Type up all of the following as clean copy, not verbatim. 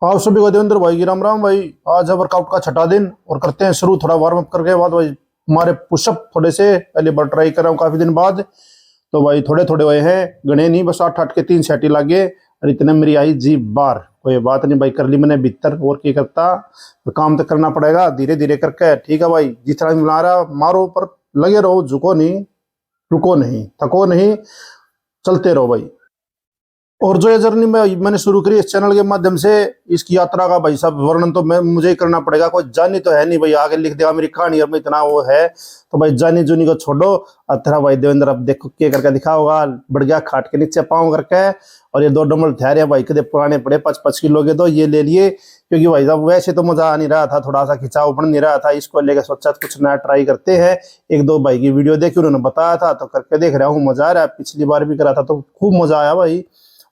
आप सभी को देवेंद्र भाई की राम राम भाई। आज है वर्कआउट का छठा दिन और करते हैं शुरू। थोड़ा वार्म अप करके बाद भाई हमारे पुशअप थोड़े से पहले बार ट्राई कर रहा हूँ काफी दिन बाद। तो भाई थोड़े थोड़े हुए हैं, गणे नहीं, बस 8 8 के 3 सेट ही लागे और इतने मेरी आई जी बार। कोई बात नहीं भाई, कर ली मैंने भीतर और क्या करता। तो काम तो करना पड़ेगा धीरे धीरे करके, ठीक है भाई। जिस तरह मिला रहा मारो पर लगे रहो, झुको नहीं, रुको नहीं, थको नहीं, चलते रहो भाई। और जो ये जर्नी मैंने शुरू करी इस चैनल के माध्यम से, इसकी यात्रा का भाई साहब वर्णन तो मैं मुझे ही करना पड़ेगा। कोई जानी तो है नहीं भाई, आगे लिख देगा मेरी कहानी और मैं इतना वो है। तो भाई जानी जुनी को छोड़ो और तेरा भाई देवेंद्र अब देखो क्या करके दिखा होगा। बढ़ गया खाट के नीचे पाँव करके, और ये 2 डंबल ठहरे भाई कदे पुराने पड़े 5 5 किलो के, तो ये ले लिए क्योंकि भाई साहब वैसे तो मजा आ नहीं रहा था, थोड़ा सा खिंचाव बन नहीं रहा था। इसको लेकर सोचा कुछ नया ट्राई करते हैं। 1 2 भाई की वीडियो देखी, उन्होंने बताया था तो करके देख रहा हूँ, मजा आ रहा है। पिछली बार भी करा था तो खूब मजा आया भाई,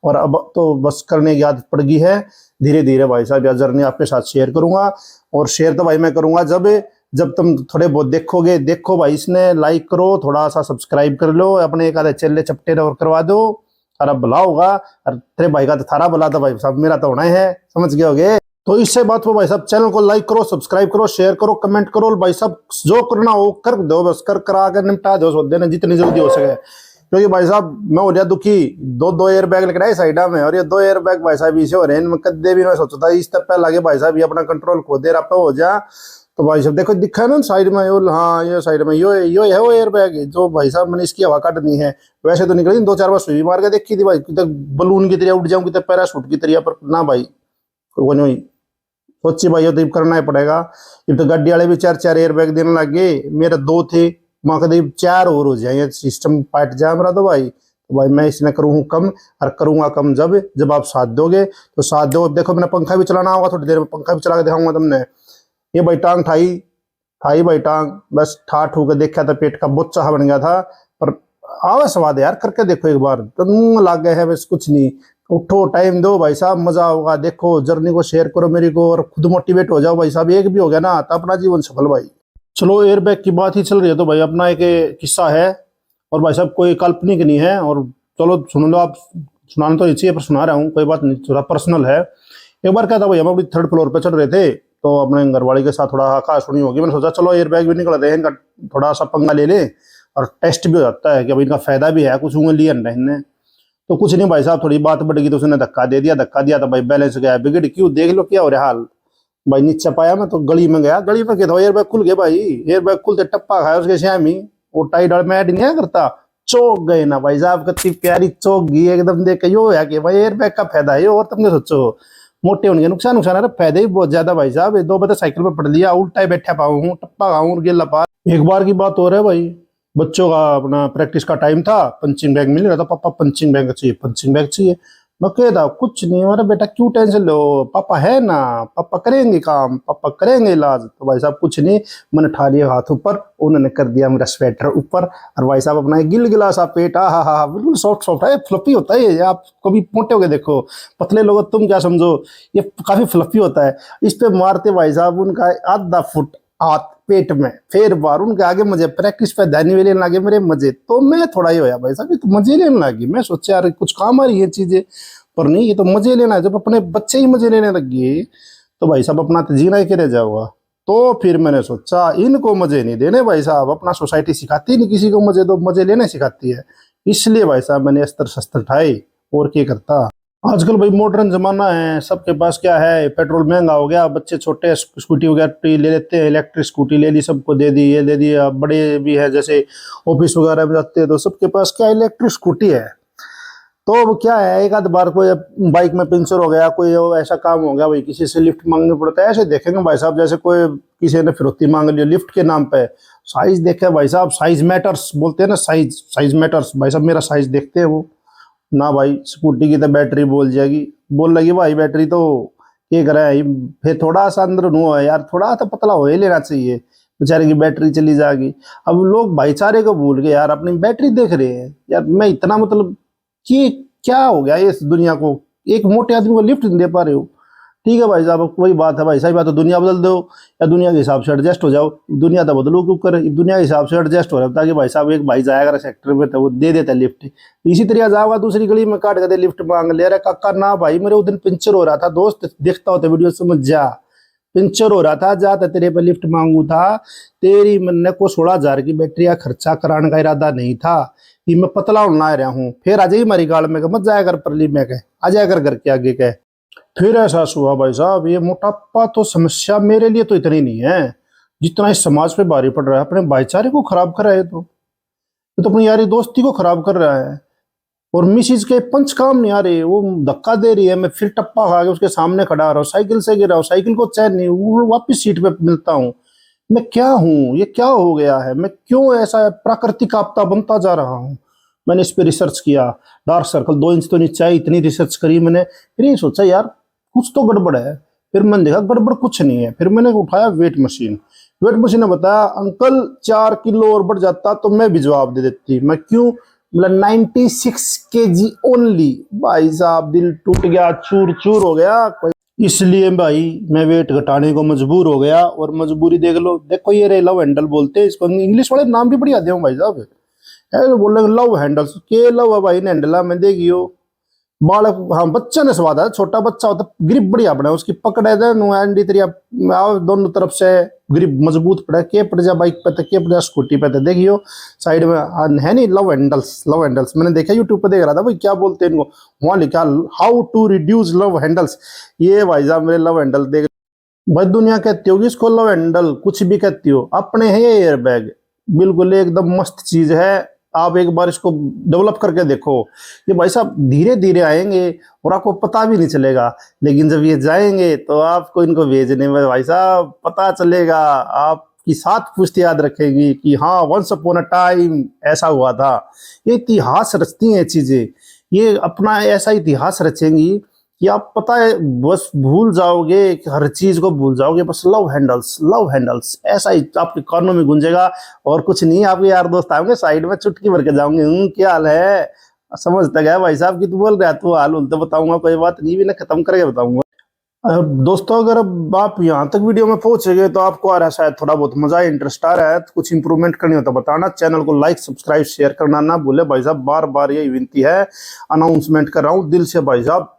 और अब तो बस करने की आदत पड़ गई है। धीरे धीरे भाई साहब यह जर्नी आपके साथ शेयर करूंगा, और शेयर तो भाई मैं करूंगा जब जब तुम थोड़े बहुत देखोगे। देखो भाई, इसने लाइक करो, थोड़ा सा सब्सक्राइब कर लो, अपने एक आधे चेले चपटे और करवा दो, और अब भला होगा। और तेरे भाई का तो थारा भला था भाई साहब, मेरा तो होना है, समझ गए होगे। तो इससे बात हो भाई साहब, चैनल को लाइक करो, सब्सक्राइब करो, शेयर करो, कमेंट करो भाई साहब, जो करना हो कर दो, बस कर करा कर निपटा दो देना जितनी जल्दी हो सके। क्योंकि भाई साहब मैं हो गया दुखी। 2 एयर बैग लेकर आए साइडा में, और ये 2 एयर बैग भाई साहब इसे हो रहे हैं। कदे भी मैं सोचा था इस तरह पे लगे भाई साहब, ये अपना कंट्रोल खो दे रहा पे हो जा। तो भाई साहब देखो दिखा है ना साइड में, यो हाँ ये साइड में यो है वो एयर बैग जो भाई साहब मैंने इसकी हवा काटनी है। वैसे तो निकली 2 4 बार सुई मार के देखी थी भाई, कितने बलून की तरह उड़ जाऊं, कितने पैराशूट की तरह, पर ना भाई वो नहीं सोची भाई, ये तो करना ही पड़ेगा। ये तो गाड़ी वाले भी 4 4 एयर बैग देने लग गए, मेरे 2 थे, माँ करीब 4 और हो जाए, सिस्टम पाट जाए मेरा। तो भाई मैं इसने करूँ कम, और करूंगा कम जब जब आप साथ दोगे। तो साथ दो। देखो मैंने पंखा भी चलाना होगा थोड़ी देर में, पंखा भी चला के दिखाऊंगा तुमने। ये भाई टांग ठाई ठाई भाई टांग, बस ठा ठू के देखा था, पेट का बोच्चा बन गया था। पर आवा स्वाद है यार, करके देखो एक बार, तो मुंह लाग गए है, बस कुछ नहीं। उठो, टाइम दो भाई साहब, मजा होगा। देखो जर्नी को शेयर करो मेरी को, और खुद मोटिवेट हो जाओ भाई साहब। एक भी हो गया ना तो अपना जीवन सफल भाई। चलो एयरबैग की बात ही चल रही है तो भाई अपना एक किस्सा है, और भाई साहब कोई काल्पनिक नहीं है। और चलो सुन लो आप, सुनाना तो चाहिए पर सुना रहा हूँ, कोई बात नहीं, थोड़ा पर्सनल है। एक बार क्या था भाई, हम अपनी 3rd फ्लोर पे चढ़ रहे थे, तो अपने घरवाली के साथ थोड़ा आकाश सुनी होगी। मैंने सोचा चलो एयरबैग भी निकल रहे हैं, इनका थोड़ा सा पंगा ले ले, और टेस्ट भी हो जाता है कि भाई इनका फायदा भी है कुछ, उंगली लिया नहीं। तो कुछ नहीं भाई साहब, थोड़ी बात बढ़ गई तो उसने धक्का दे दिया। धक्का दिया तो भाई बैलेंस गया बिगड़, क्यों देख लो क्या हो रहा हाल। भाई नीचे पाया मैं तो गली में गया, गली में गया एयरबैग खुल गया भाई। एयरबैग खुलते टप्पा खाया उसके श्यामी, वो टाई डाल में ऐड नहीं करता, चौक गए ना भाई साहब, कितनी प्यारी चौक गई एकदम। देख के यो है कि भाई एयरबैग का फायदा है, और तुमने सोचो मोटे होने के नुकसान नुकसान है, फायदे ही बहुत ज्यादा भाई साहब। 2 बजे साइकिल पे पढ़ लिया, उल्टा ही बैठा पाऊँ हूँ, टप्पा खाऊँ गिल्ला पा। एक बार की बात हो रहा है भाई, बच्चों का अपना प्रैक्टिस का टाइम था, पंचिंग बैग मिल रहा था। पापा पंचिंग बैग चाहिए, पंचिंग बैग चाहिए। मैं कह था कुछ नहीं, हमारा बेटा क्यों टेंशन लो, पापा है ना, पापा करेंगे काम, पापा करेंगे इलाज। तो भाई साहब कुछ नहीं, मैंने ठा लिया हाथ ऊपर, उन्होंने कर दिया मेरा स्वेटर ऊपर, और भाई साहब अपना गिल गिला सा पेट, हा हा हा, बिल्कुल सॉफ्ट सॉफ्ट है, फ्लफी होता है ये। आप कभी मोटे होके देखो, पतले लोग तुम क्या समझो, ये काफी फ्लफी होता है। इस पे मारते भाई साहब उनका आधा फुट हाथ पेट में, फिर बार उनके आगे मुझे प्रैक्टिस पे ध्यान लेने लगे मेरे मजे। तो मैं थोड़ा ही होया भाई साहब, ये तो मजे लेने लगी। मैं सोचा यार कुछ काम आ रही है चीजें, पर नहीं, ये तो मजे लेना है। जब अपने बच्चे ही मजे लेने लग गए तो भाई साहब अपना तो जीना ही करे जाओगा। तो फिर मैंने सोचा इनको मजे नहीं देने भाई साहब, अपना सोसाइटी सिखाती नहीं किसी को मजे, तो मजे लेने सिखाती है। इसलिए भाई साहब मैंने अस्त्र शस्त्र उठाए, और क्या करता। आजकल भाई मॉडर्न जमाना है, सबके पास क्या है, पेट्रोल महंगा हो गया, बच्चे छोटे स्कूटी वगैरह ले लेते हैं, इलेक्ट्रिक स्कूटी ले ली, सबको दे दी, ये दे दी। अब बड़े भी है जैसे ऑफिस वगैरह में जाते हैं तो सबके पास क्या इलेक्ट्रिक स्कूटी है। तो अब क्या है, एक आध बार कोई बाइक में पंचर हो गया, कोई ऐसा काम हो गया भाई, किसी से लिफ्ट मांगनी पड़ता है। ऐसे देखेंगे भाई साहब जैसे कोई किसी ने फिरौती मांग ली लिफ्ट के नाम पे। साइज देखे भाई साहब, साइज मैटर्स बोलते हैं ना, साइज साइज मैटर्स भाई साहब। मेरा साइज देखते हैं वो ना भाई, स्कूटी की तो बैटरी बोल जाएगी, बोल लगी भाई बैटरी तो ये करे। फिर थोड़ा सा अंदर नो है यार, थोड़ा सा पतला हो ही लेना चाहिए, बेचारे की बैटरी चली जाएगी। अब लोग भाईचारे को भूल गए यार, अपनी बैटरी देख रहे हैं यार। मैं इतना मतलब कि क्या हो गया ये इस दुनिया को, एक मोटे आदमी को लिफ्ट नहीं दे पा रहे हो, ठीक है भाई साहब, अब वही बात है भाई साहब, या तो दुनिया बदल दो या दुनिया के हिसाब से एडजस्ट हो जाओ। दुनिया तो बदलो क्यों कर, दुनिया के हिसाब से एडजस्ट हो रहा है, ताकि भाई साहब एक भाई जाएगा अगर सेक्टर में तो वो दे देता है लिफ्ट, इसी तरह जाओगा दूसरी गली में काट कर लिफ्ट मांग ले रहा काका। ना भाई, मेरे उस दिन पंचर हो रहा था दोस्त, देखता हो तो वीडियो समझ जा, पंचर हो रहा था, जाता तेरे पे लिफ्ट मांगू था, तेरी मन को 16,000 की बैटरी का खर्चा कराने का इरादा नहीं था कि मैं पतला होना रहा हूँ। फिर आ जाइए हमारी गाड़ में मत जाया कर परली में कह, आ जाया कर घर के आगे कह। फिर एहसास हुआ भाई साहब, ये मोटापा तो समस्या मेरे लिए तो इतनी नहीं है जितना इस समाज पे भारी पड़ रहा है। अपने भाईचारे को खराब कर रहा है, ये तो अपनी यारी दोस्ती को खराब कर रहा है। और मिसिज के पंच काम नहीं आ रहे, वो धक्का दे रही है, मैं फिर टप्पा खा के उसके सामने खड़ा रहा हूँ, साइकिल से गिरा हूँ, साइकिल को चैन नहीं, वो वापिस सीट पे मिलता हूँ। मैं क्या हूँ, ये क्या हो गया है, मैं क्यों ऐसा प्राकृतिक आपदा बनता जा रहा हूँ। मैंने इस पे रिसर्च किया, डार्क सर्कल 2 इंच तो नीचे आई, इतनी रिसर्च करी मैंने। फिर ये सोचा यार कुछ तो गड़बड़ है। फिर मैंने देखा गड़बड़ कुछ नहीं है। फिर मैंने उठाया वेट मशीन, वेट मशीन ने बताया अंकल 4 किलो और बढ़ जाता तो मैं भी जवाब दे देती। मैं क्यों, मतलब 96 kg ओनली। भाई साहब दिल टूट गया, चूर चूर हो गया। इसलिए भाई मैं वेट घटाने को मजबूर हो गया। और मजबूरी देख लो, देखो ये रे लव हैंडल बोलते हैं इसको, इंग्लिश वाले नाम भी बढ़िया दे भाई साहब, बोल रहे लव हैंडल्स के लव है भाई हैंडला में देखियो बालक। हाँ बच्चा ने स्वाद है, छोटा बच्चा होता ग्रिप बढ़िया पड़ा, उसकी पकड़ है दोनों तरफ से ग्रिप मजबूत पड़ा, के पड़ जा बाइक पे के पड़ जा स्कूटी पे। देखियो साइड में है नहीं लव हैंडल्स, लव हैंडल्स मैंने देखा यूट्यूब पे, देख रहा था भाई क्या बोलते हैं इनको, वहां लिखा how to reduce love handles. ये भाई साहब मेरे लव हैंडल देख भाई, दुनिया कहती होगी इसको लव हैंडल, कुछ भी कहती हो, अपने है ये एयर बैग, बिल्कुल एकदम मस्त चीज है। आप एक बार इसको डेवलप करके देखो, ये भाई साहब धीरे धीरे आएंगे और आपको पता भी नहीं चलेगा, लेकिन जब ये जाएंगे तो आपको इनको भेजने में भाई साहब पता चलेगा, आपकी 7 पुश्त याद रखेगी कि हाँ वंस अपॉन अ टाइम ऐसा हुआ था। ये इतिहास रचती हैं चीजें, ये अपना ऐसा इतिहास रचेंगी कि आप पता है बस भूल जाओगे, हर चीज को भूल जाओगे, बस लव हैंडल्स, लव हैंडल्स ऐसा ही आपके कानों में गूंजेगा। और कुछ नहीं, आपके यार दोस्त आओगे साइड में चुटकी भर के जाऊंगे, क्या हाल है, समझता गया भाई साहब कि तू बोल रहा है, तू हाल उल तो बताऊंगा, कोई बात नहीं, भी ना खत्म करके बताऊंगा। दोस्तों अगर अब आप यहाँ तक वीडियो में पहुंच गए तो आपको आ रहा है शायद थोड़ा बहुत मजा, इंटरेस्ट आ रहा है, तो कुछ इंप्रूवमेंट करनी हो तो बताना। चैनल को लाइक सब्सक्राइब शेयर करना ना भूले भाई साहब, बार बार यही विनती है, अनाउंसमेंट कर रहा हूँ दिल से भाई साहब,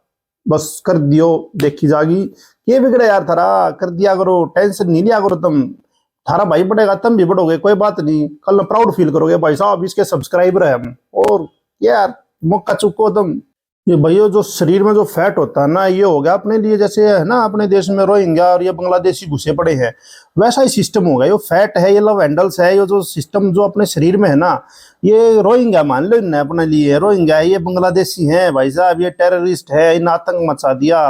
बस कर दियो देखी जागी। ये बिगड़े यार थारा, कर दिया करो, टेंशन नहीं लिया करो तुम, थारा भाई बढ़ेगा तुम भी बढ़ोगे, कोई बात नहीं, कल प्राउड फील करोगे भाई साहब इसके सब्सक्राइबर है हम। और यार मौका चुको तुम। ये भैया जो शरीर में जो फैट होता है ना, ये हो गया अपने लिए जैसे है ना, अपने देश में रोहिंग्या और ये बांग्लादेशी घुसे पड़े हैं, वैसा ही सिस्टम हो गया। ये फैट है, ये लव हैंडल्स है, ये जो सिस्टम जो अपने शरीर में है ना, ये रोहिंग्या मान लो इन्हें अपने लिए, रोहिंग्या है, ये बांग्लादेशी हैं भाई साहब, ये टेररिस्ट है, इन आतंक मचा दिया,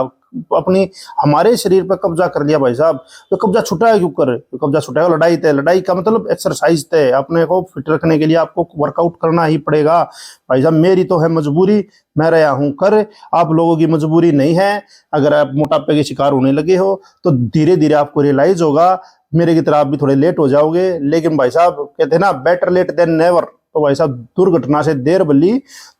अपनी हमारे शरीर पर कब्जा कर लिया भाई साहब। तो कब्जा छुटाया क्यों कर, तो कब्जा छुटाया लड़ाई तय, लड़ाई का मतलब एक्सरसाइज तय, अपने को फिट रखने के लिए आपको वर्कआउट करना ही पड़ेगा भाई साहब। मेरी तो है मजबूरी, मैं रहा हूं कर, आप लोगों की मजबूरी नहीं है। अगर आप मोटापे के शिकार होने लगे हो तो धीरे धीरे आपको रियलाइज होगा, मेरे की तरह आप भी थोड़े लेट हो जाओगे, लेकिन भाई साहब कहते हैं ना बेटर लेट देन नेवर। तो भाई साहब दुर्घटना से देर भली,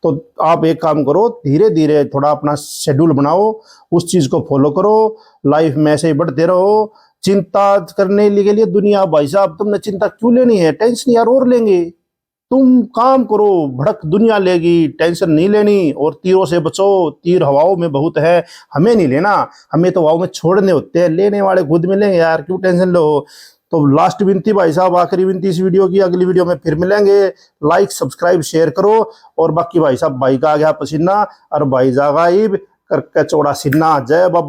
तो आप एक काम करो, धीरे धीरे थोड़ा अपना शेड्यूल बनाओ, उस चीज को फॉलो करो, लाइफ में ऐसे ही बढ़ते रहो। चिंता करने के लिए दुनिया भाई साहब, तुमने चिंता क्यों लेनी है, टेंशन यार और लेंगे, तुम काम करो, भड़क दुनिया लेगी, टेंशन नहीं लेनी। और तीरों से बचो, तीर हवाओं में बहुत है, हमें नहीं लेना, हमें तो हवाओं में छोड़ने होते हैं, लेने वाले खुद मिलेंगे यार, क्यों टेंशन लो। तो लास्ट विनती भाई साहब, आखिरी विनती इस वीडियो की, अगली वीडियो में फिर मिलेंगे, लाइक सब्सक्राइब शेयर करो। और बाकी भाई साहब, भाई का आ गया पसीना और भाई जागाइब करके चौड़ा सीना, जय बाबा।